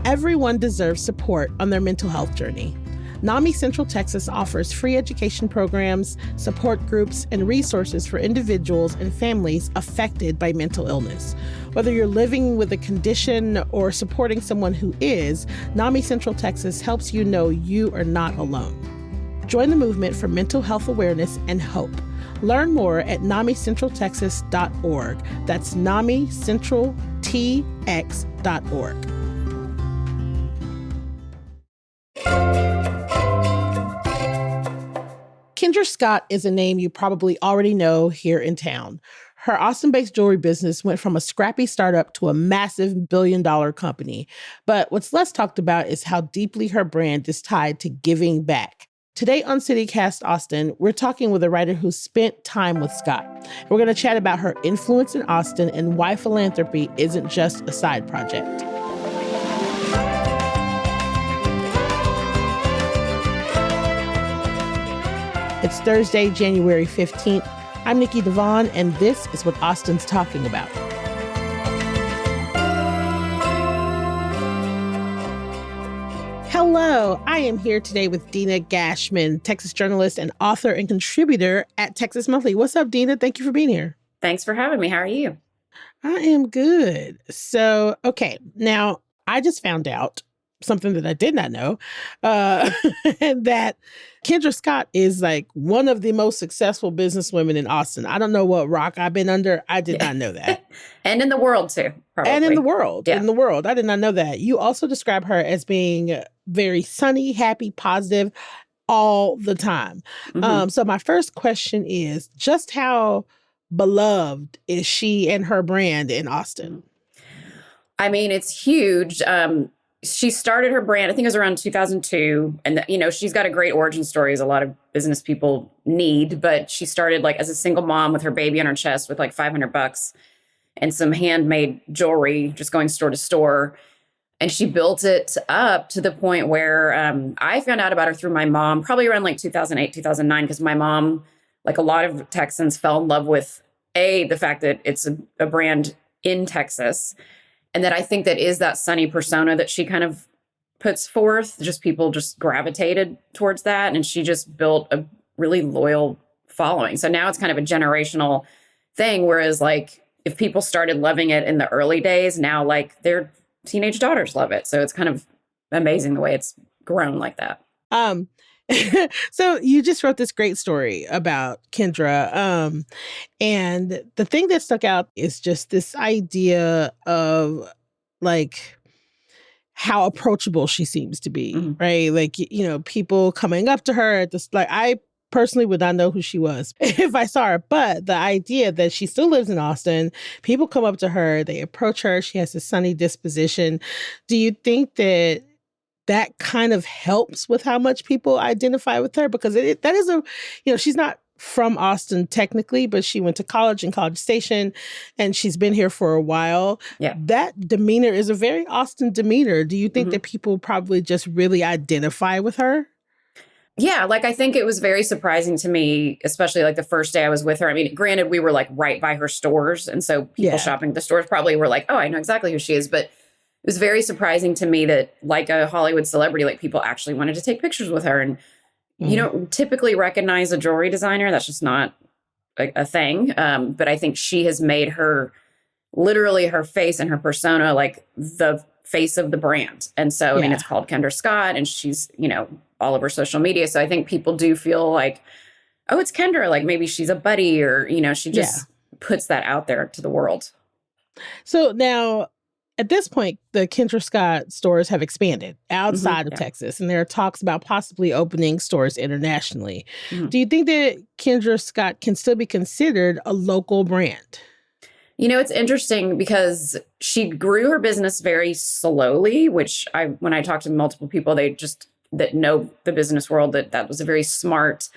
Everyone deserves support on their mental health journey. NAMI Central Texas offers free education programs, support groups, and resources for individuals and families affected by mental illness. Whether you're living with a condition or supporting someone who is, NAMI Central Texas helps you know you are not alone. Join the movement for mental health awareness and hope. Learn more at NAMICentralTexas.org. That's NAMICentralTX.org. Kendra Scott is a name you probably already know here in town. Her Austin-based jewelry business went from a scrappy startup to a massive billion-dollar company. But what's less talked about is how deeply her brand is tied to giving back. Today on CityCast Austin, we're talking with a writer who spent time with Scott. We're going to chat about her influence in Austin and why philanthropy isn't just a side project. It's Thursday, January 15th. I'm Nikki Devon, and this is what Austin's talking about. Hello, I am here today with Dina Gashman, Texas journalist and author and contributor at Texas Monthly. What's up, Dina? Thank you for being here. Thanks for having me. How are you? I am good. So, okay, now I just found out something that I did not know, and that Kendra Scott is like one of the most successful businesswomen in Austin. I don't know what rock I've been under. I did not know that. And in the world, too, probably. And in the world. Yeah. In the world. I did not know that. You also describe her as being very sunny, happy, positive all the time. Mm-hmm. So my first question is, just how beloved is she and her brand in Austin? I mean, it's huge. She started her brand, I think it was around 2002. And, she's got a great origin story, as a lot of business people need. But she started like as a single mom with her baby on her chest with like $500 and some handmade jewelry, just going store to store. And she built it up to the point where I found out about her through my mom, probably around like 2008, 2009, because my mom, like a lot of Texans, fell in love with, the fact that it's a brand in Texas. And that I think that is that sunny persona that she kind of puts forth. Just people just gravitated towards that. And she just built a really loyal following. So now it's kind of a generational thing. Whereas like if people started loving it in the early days, now like their teenage daughters love it. So it's kind of amazing the way it's grown like that. So you just wrote this great story about Kendra. And the thing that stuck out is just this idea of like how approachable she seems to be, Mm-hmm. right? Like, people coming up to her at this, like I personally would not know who she was if I saw her. But the idea that she still lives in Austin, people come up to her, they approach her, she has a sunny disposition. Do you think that kind of helps with how much people identify with her? Because that is she's not from Austin technically, but she went to college in College Station and she's been here for a while. Yeah. That demeanor is a very Austin demeanor. Do you think Mm-hmm. that people probably just really identify with her? Yeah, like I think it was very surprising to me, especially like the first day I was with her. I mean, granted, we were like right by her stores. And so people shopping at the stores probably were like, oh, I know exactly who she is. But it was very surprising to me that like a Hollywood celebrity, like people actually wanted to take pictures with her. And you don't typically recognize a jewelry designer. That's just not a thing. But I think she has made her, literally her face and her persona, like the face of the brand. And so, I mean, it's called Kendra Scott and she's, all over social media. So I think people do feel like, oh, it's Kendra. Like maybe she's a buddy or, she just puts that out there to the world. So now, at this point, the Kendra Scott stores have expanded outside of Texas, and there are talks about possibly opening stores internationally. Mm-hmm. Do you think that Kendra Scott can still be considered a local brand? It's interesting because she grew her business very slowly, which when I talked to multiple people, that know the business world, that was a very smart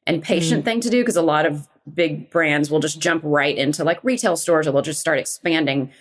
and patient thing to do, because a lot of big brands will just jump right into like retail stores or they'll just start expanding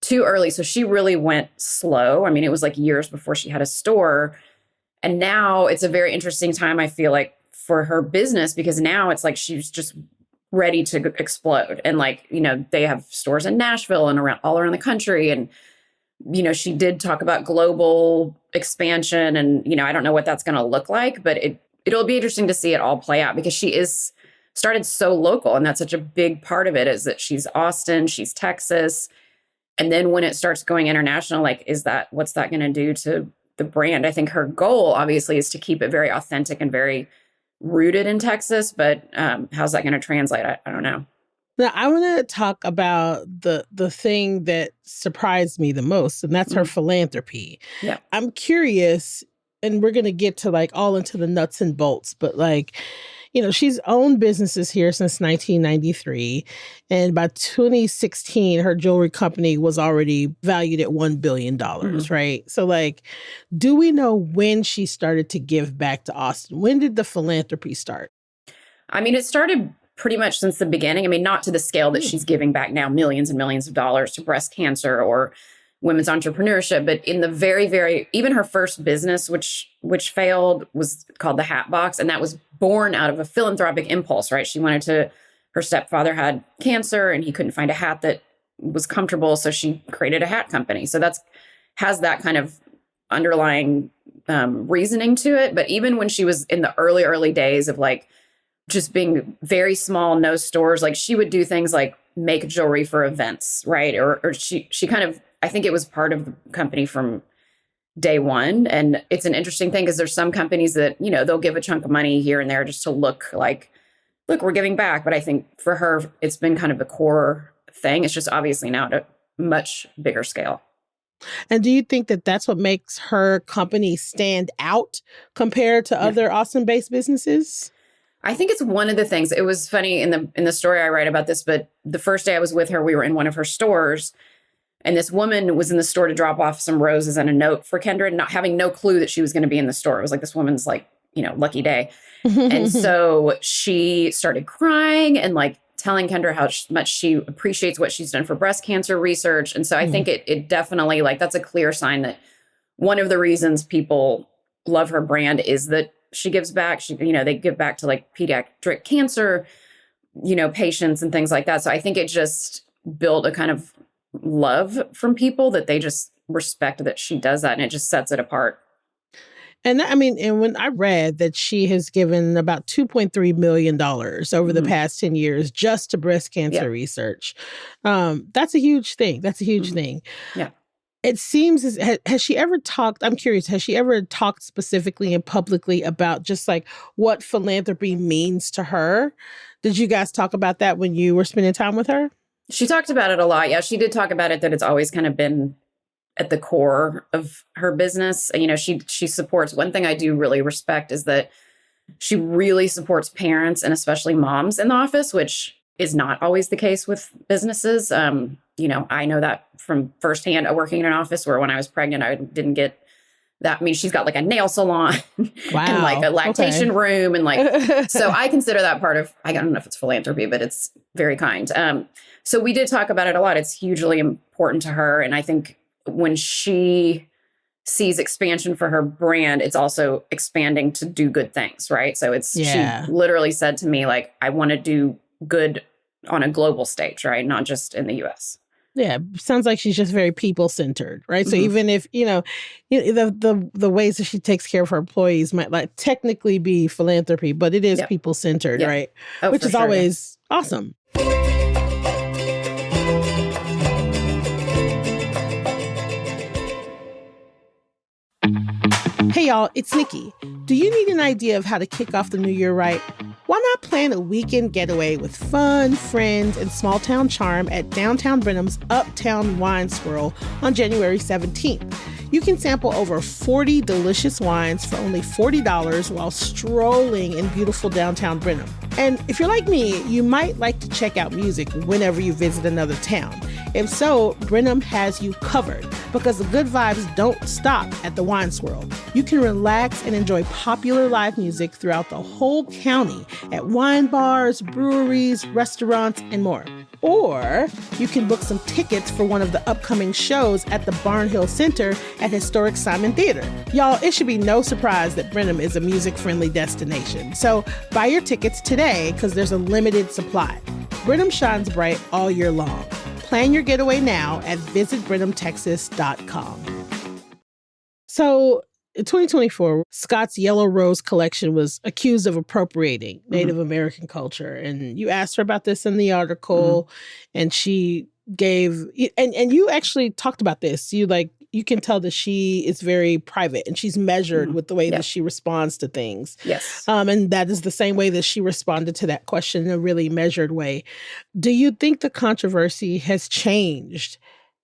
too early. So she really went slow. I mean, it was like years before she had a store. And now it's a very interesting time, I feel like, for her business, because now it's like she's just ready to explode. And like, they have stores in Nashville and all around the country. And She did talk about global expansion and, I don't know what that's going to look like, but it'll be interesting to see it all play out because she is started so local. And that's such a big part of it is that she's Austin, she's Texas. And then when it starts going international, like, what's that going to do to the brand? I think her goal obviously is to keep it very authentic and very rooted in Texas, but how's that going to translate? I don't know. Now, I want to talk about the thing that surprised me the most, and that's her philanthropy. Yeah. I'm curious, and we're going to get to like all into the nuts and bolts, but like, she's owned businesses here since 1993. And by 2016, her jewelry company was already valued at $1 billion, right? So like, do we know when she started to give back to Austin? When did the philanthropy start? I mean, it started pretty much since the beginning. I mean, not to the scale that she's giving back now millions and millions of dollars to breast cancer or women's entrepreneurship, but in the very, very, even her first business, which failed, was called the Hat Box. And that was born out of a philanthropic impulse, right? Her stepfather had cancer and he couldn't find a hat that was comfortable. So she created a hat company. So has that kind of underlying reasoning to it. But even when she was in the early days of like, just being very small, no stores, like she would do things like make jewelry for events, right? Or she kind of, I think it was part of the company from day one. And it's an interesting thing because there's some companies that, they'll give a chunk of money here and there just to look, we're giving back. But I think for her, it's been kind of the core thing. It's just obviously now at a much bigger scale. And do you think that that's what makes her company stand out compared to other Austin-based businesses? I think it's one of the things. It was funny in the story I write about this, but the first day I was with her, we were in one of her stores, and this woman was in the store to drop off some roses and a note for Kendra, not having no clue that she was going to be in the store. It was like this woman's lucky day. And so she started crying and telling Kendra how much she appreciates what she's done for breast cancer research. And so I think it definitely, that's a clear sign that one of the reasons people love her brand is that she gives back. They give back to pediatric cancer, patients and things like that. So I think it just built a kind of love from people that they just respect that she does that, and it just sets it apart. And and when I read that she has given about $2.3 million over the past 10 years just to breast cancer research, that's a huge thing. That's a huge thing. Yeah. It seems, has she ever talked, I'm curious, has she ever talked specifically and publicly about just what philanthropy means to her? Did you guys talk about that when you were spending time with her? She talked about it a lot. Yeah, she did talk about it, that it's always kind of been at the core of her business. She supports, one thing I do really respect is that she really supports parents and especially moms in the office, which is not always the case with businesses. I know that from firsthand working in an office where when I was pregnant, I didn't get that. I mean, she's got a nail salon and a lactation room. And so I consider that part of, I don't know if it's philanthropy, but it's very kind. So we did talk about it a lot. It's hugely important to her. And I think when she sees expansion for her brand, it's also expanding to do good things, right? So she literally said to me, I want to do good on a global stage, right? Not just in the US. Yeah, sounds like she's just very people-centered, right? So even if, the ways that she takes care of her employees might technically be philanthropy, but it is people-centered, right? Oh, which is always awesome. Hey y'all, it's Nikki. Do you need an idea of how to kick off the new year right? Why not plan a weekend getaway with fun, friends, and small town charm at Downtown Brenham's Uptown Wine Swirl on January 17th? You can sample over 40 delicious wines for only $40 while strolling in beautiful downtown Brenham. And if you're like me, you might like to check out music whenever you visit another town. If so, Brenham has you covered because the good vibes don't stop at the Wine Swirl. You can relax and enjoy popular live music throughout the whole county at wine bars, breweries, restaurants, and more. Or you can book some tickets for one of the upcoming shows at the Barnhill Center at Historic Simon Theater. Y'all, it should be no surprise that Brenham is a music-friendly destination. So buy your tickets today because there's a limited supply. Brenham shines bright all year long. Plan your getaway now at visitbrenhamtexas.com. So in 2024, Scott's Yellow Rose collection was accused of appropriating Native American culture. And you asked her about this in the article, and she gave, and you actually talked about this. You can tell that she is very private and she's measured with the way that she responds to things. Yes. And that is the same way that she responded to that question in a really measured way. Do you think the controversy has changed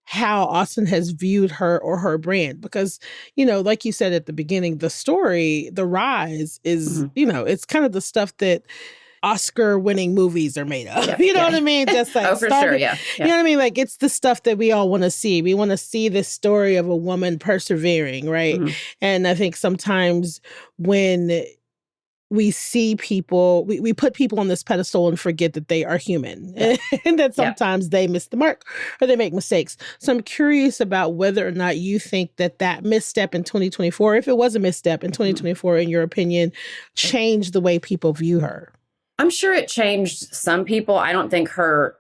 how Austin has viewed her or her brand? Because, like you said at the beginning, the story, the rise is, it's kind of the stuff that Oscar-winning movies are made of. Yeah, you know what I mean? Just like oh, for sure, yeah. You know what I mean? Like, it's the stuff that we all want to see. We want to see this story of a woman persevering, right? And I think sometimes when we see people, we put people on this pedestal and forget that they are human and that sometimes they miss the mark or they make mistakes. So I'm curious about whether or not you think that misstep in 2024, if it was a misstep in 2024, in your opinion, changed the way people view her. I'm sure it changed some people. I don't think her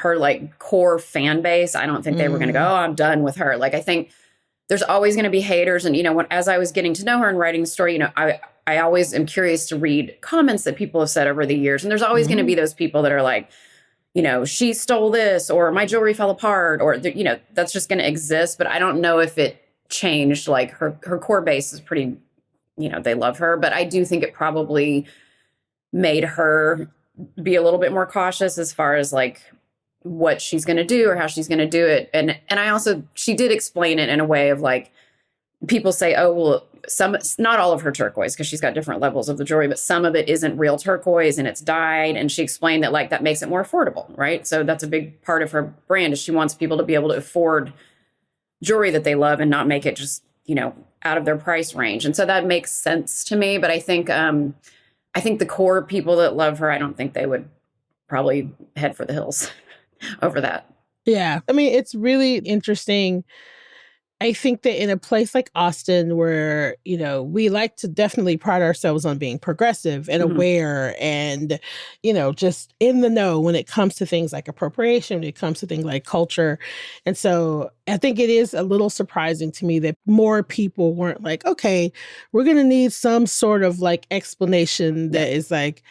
like core fan base, I don't think they were going to go, oh, I'm done with her. Like, I think there's always going to be haters. And, as I was getting to know her and writing the story, I always am curious to read comments that people have said over the years. And there's always going to be those people that are like, she stole this, or my jewelry fell apart, or, that's just going to exist. But I don't know if it changed. Like, her core base is pretty, they love her. But I do think it probably made her be a little bit more cautious as far as like what she's going to do or how she's going to do it. And I also, she did explain it in a way of like, people say, oh, well, not all of her turquoise, because she's got different levels of the jewelry, but some of it isn't real turquoise and it's dyed. And she explained that like, that makes it more affordable, right? So that's a big part of her brand, is she wants people to be able to afford jewelry that they love and not make it just, out of their price range. And so that makes sense to me. But I think the core people that love her, I don't think they would probably head for the hills over that. Yeah. I mean, it's really interesting. I think that in a place like Austin where, we like to definitely pride ourselves on being progressive and aware and, just in the know when it comes to things like appropriation, when it comes to things like culture. And so I think it is a little surprising to me that more people weren't like, okay, we're going to need some sort of like explanation that is like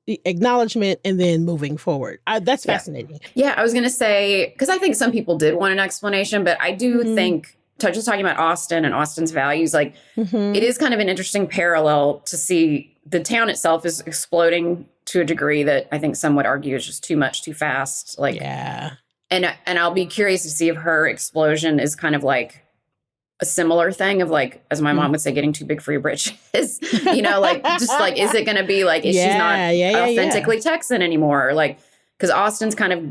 acknowledgement and then moving forward. That's fascinating. Yeah, I was going to say, because I think some people did want an explanation, but I do think, just talking about Austin and Austin's values, like it is kind of an interesting parallel to see the town itself is exploding to a degree that I think some would argue is just too much, too fast. Like, and I'll be curious to see if her explosion is kind of like a similar thing of like, as my mom would say, getting too big for your britches, like just like, is it going to be like, is she's not authentically Texan anymore? Like, because Austin's kind of,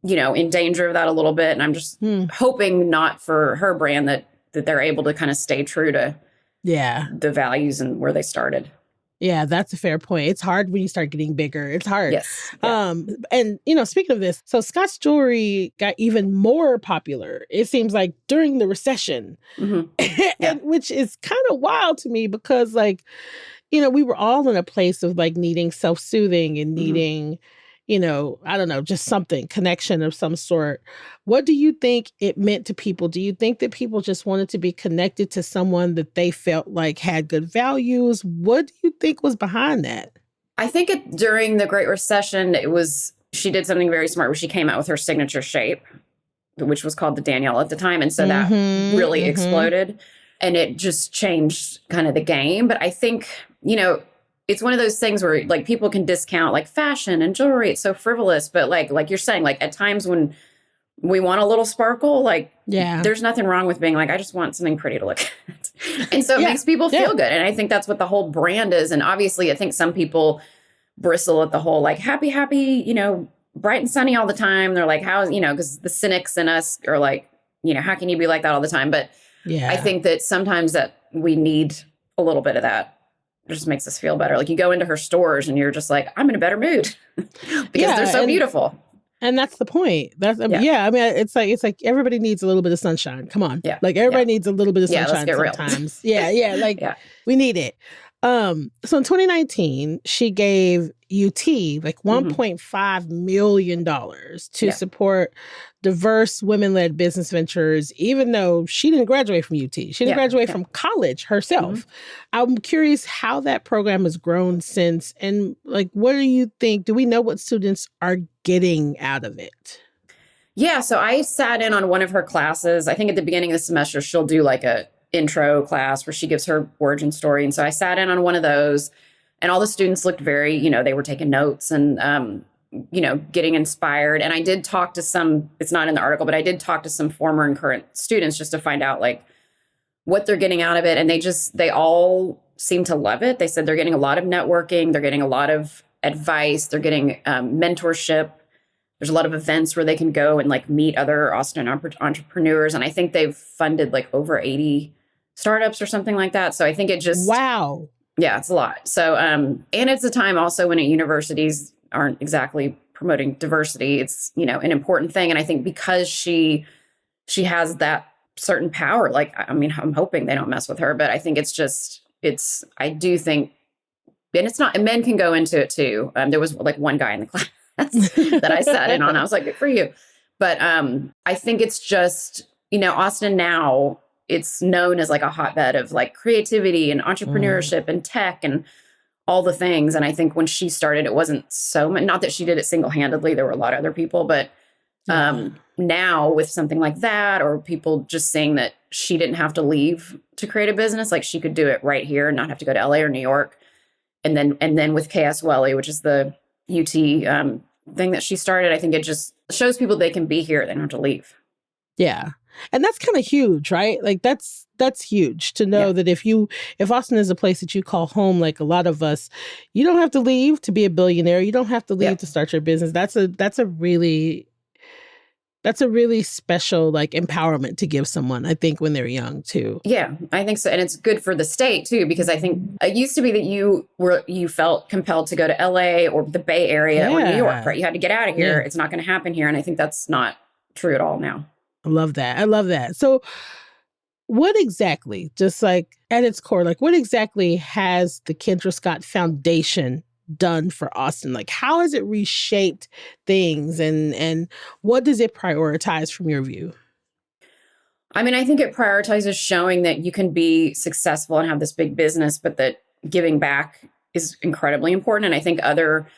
in danger of that a little bit. And I'm just hoping not for her brand that they're able to kind of stay true to the values and where they started. Yeah, that's a fair point. It's hard when you start getting bigger. It's hard. Yes. Yeah. And, speaking of this, so Scott's jewelry got even more popular, it seems like, during the recession, and, which is kind of wild to me because, like, we were all in a place of, like, needing self-soothing and needing, I don't know, just something, connection of some sort. What do you think it meant to people? Do you think that people just wanted to be connected to someone that they felt like had good values? What do you think was behind that? I think during the Great Recession, she did something very smart where she came out with her signature shape, which was called the Danielle at the time. And so that really exploded and it just changed kind of the game. But I think, it's one of those things where like people can discount like fashion and jewelry. It's so frivolous. But like you're saying, like at times when we want a little sparkle, like there's nothing wrong with being like, I just want something pretty to look at. And so it makes people feel good. And I think that's what the whole brand is. And obviously I think some people bristle at the whole like happy, bright and sunny all the time. They're like, how, because the cynics in us are like, how can you be like that all the time? But I think that sometimes that we need a little bit of that. It just makes us feel better. Like you go into her stores and you're just like, I'm in a better mood because they're so beautiful. And that's the point. I mean, it's like everybody needs a little bit of sunshine. Come on. Yeah. Like everybody needs a little bit of sunshine sometimes. Like we need it. So in 2019, she gave UT like $1.5 million to support diverse women-led business ventures, even though she didn't graduate from UT. She didn't graduate from college herself. I'm curious how that program has grown since, and like, what do you think? Do we know what students are getting out of it? Yeah, so I sat in on one of her classes. I think at the beginning of the semester, she'll do like a intro class where she gives her origin story. And so I sat in on one of those, and all the students looked very, they were taking notes and, getting inspired. And I did talk to some, it's not in the article, but I did talk to some former and current students just to find out like what they're getting out of it. And they all seem to love it. They said they're getting a lot of networking. They're getting a lot of advice. They're getting mentorship. There's a lot of events where they can go and like meet other Austin entrepreneurs. And I think they've funded like over 80 startups or something like that. So I think it just, wow. Yeah, it's a lot. So, and it's a time also when universities aren't exactly promoting diversity. It's, an important thing. And I think because she has that certain power, like, I mean, I'm hoping they don't mess with her, but I think I do think, and it's not, and men can go into it too. There was like one guy in the class that I sat in on. I was like, good for you. But I think it's just, Austin now, it's known as like a hotbed of like creativity and entrepreneurship and tech and all the things. And I think when she started, it wasn't so much, not that she did it single-handedly. There were a lot of other people, but now with something like that, or people just saying that she didn't have to leave to create a business, like she could do it right here and not have to go to LA or New York. And then with KS Welly, which is the UT thing that she started, I think it just shows people they can be here. They don't have to leave. Yeah. And that's kind of huge, right? Like that's huge to know that if Austin is a place that you call home, like a lot of us, you don't have to leave to be a billionaire. You don't have to leave to start your business. That's a really special like empowerment to give someone, I think, when they're young too. Yeah, I think so. And it's good for the state too, because I think it used to be that you felt compelled to go to LA or the Bay Area or New York, right? You had to get out of here. It's not going to happen here. And I think that's not true at all now. I love that. So what exactly, just like at its core, like what exactly has the Kendra Scott Foundation done for Austin? Like how has it reshaped things and what does it prioritize from your view? I mean, I think it prioritizes showing that you can be successful and have this big business, but that giving back is incredibly important. And I think other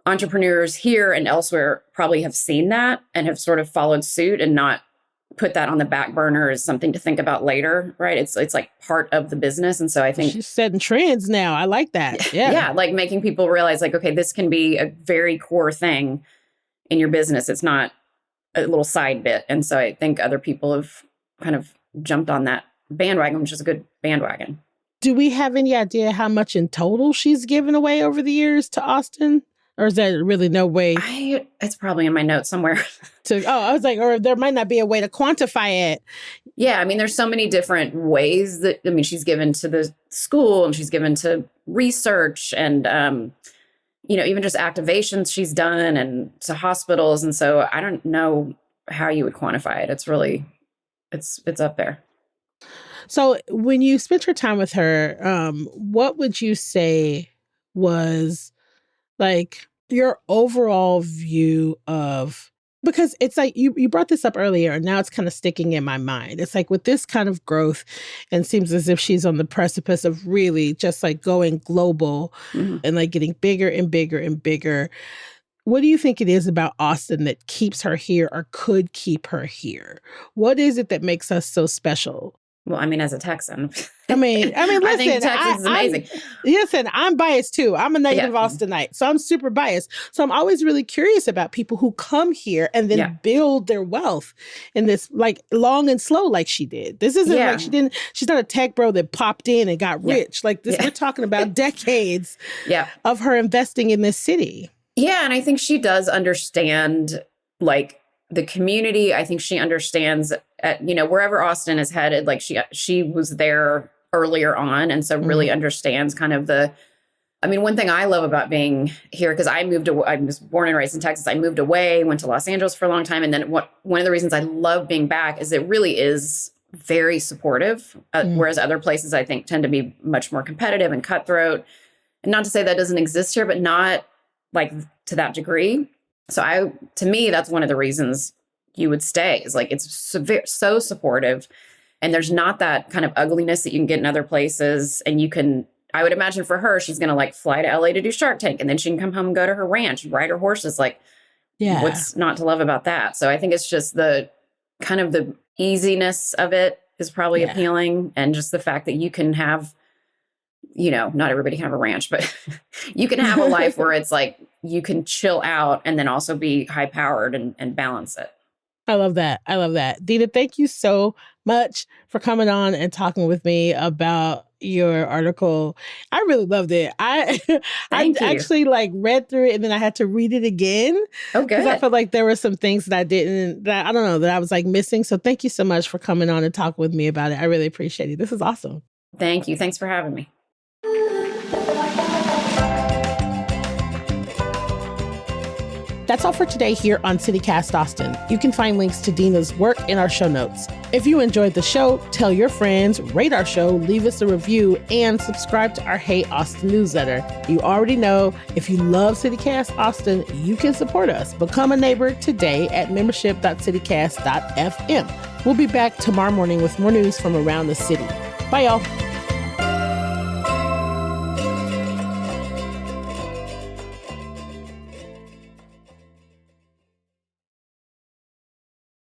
entrepreneurs here and elsewhere probably have seen that and have sort of followed suit and not put that on the back burner as something to think about later, right? It's like part of the business. And so I think she's setting trends now. I like that. Yeah. Yeah. Like making people realize like, okay, this can be a very core thing in your business. It's not a little side bit. And so I think other people have kind of jumped on that bandwagon, which is a good bandwagon. Do we have any idea how much in total she's given away over the years to Austin? Or is there really no way? It's probably in my notes somewhere. I was like, or there might not be a way to quantify it. Yeah, I mean, there's so many different ways that, I mean, she's given to the school and she's given to research and, even just activations she's done and to hospitals. And so I don't know how you would quantify it. It's really, it's up there. So when you spent your time with her, what would you say was like your overall view of, because it's like you brought this up earlier and now it's kind of sticking in my mind. It's like with this kind of growth and seems as if she's on the precipice of really just like going global and like getting bigger and bigger and bigger. What do you think it is about Austin that keeps her here or could keep her here? What is it that makes us so special? Well, I mean, as a Texan, I mean, listen, I think Texas is amazing. I'm biased too. I'm a native Austinite, so I'm super biased. So I'm always really curious about people who come here and then build their wealth in this like long and slow, like she did. This isn't like she's not a tech bro that popped in and got rich. Like this, we're talking about decades of her investing in this city. Yeah, and I think she does understand like the community. I think she understands wherever Austin is headed, like she was there earlier on. And so really understands kind of one thing I love about being here, because I was born and raised in Texas. I moved away, went to Los Angeles for a long time. And then one of the reasons I love being back is it really is very supportive, whereas other places I think tend to be much more competitive and cutthroat. And not to say that doesn't exist here, but not like to that degree. So to me, that's one of the reasons you would stay, is like it's so supportive, and there's not that kind of ugliness that you can get in other places. And I would imagine for her, she's going to like fly to LA to do Shark Tank, and then she can come home and go to her ranch and ride her horses. Like, what's not to love about that? So I think it's just the kind of the easiness of it is probably appealing. And just the fact that you can have, not everybody can have a ranch, but you can have a life where it's like you can chill out and then also be high powered and balance it. I love that. Dina, thank you so much for coming on and talking with me about your article. I really loved it. I actually like read through it and then I had to read it again. Oh, good. Because I felt like there were some things that I was like missing. So thank you so much for coming on and talking with me about it. I really appreciate it. This is awesome. Thank you. Thanks for having me. That's all for today here on CityCast Austin. You can find links to Dina's work in our show notes. If you enjoyed the show, tell your friends, rate our show, leave us a review, and subscribe to our Hey Austin newsletter. You already know, if you love CityCast Austin, you can support us. Become a neighbor today at membership.citycast.fm. We'll be back tomorrow morning with more news from around the city. Bye, y'all.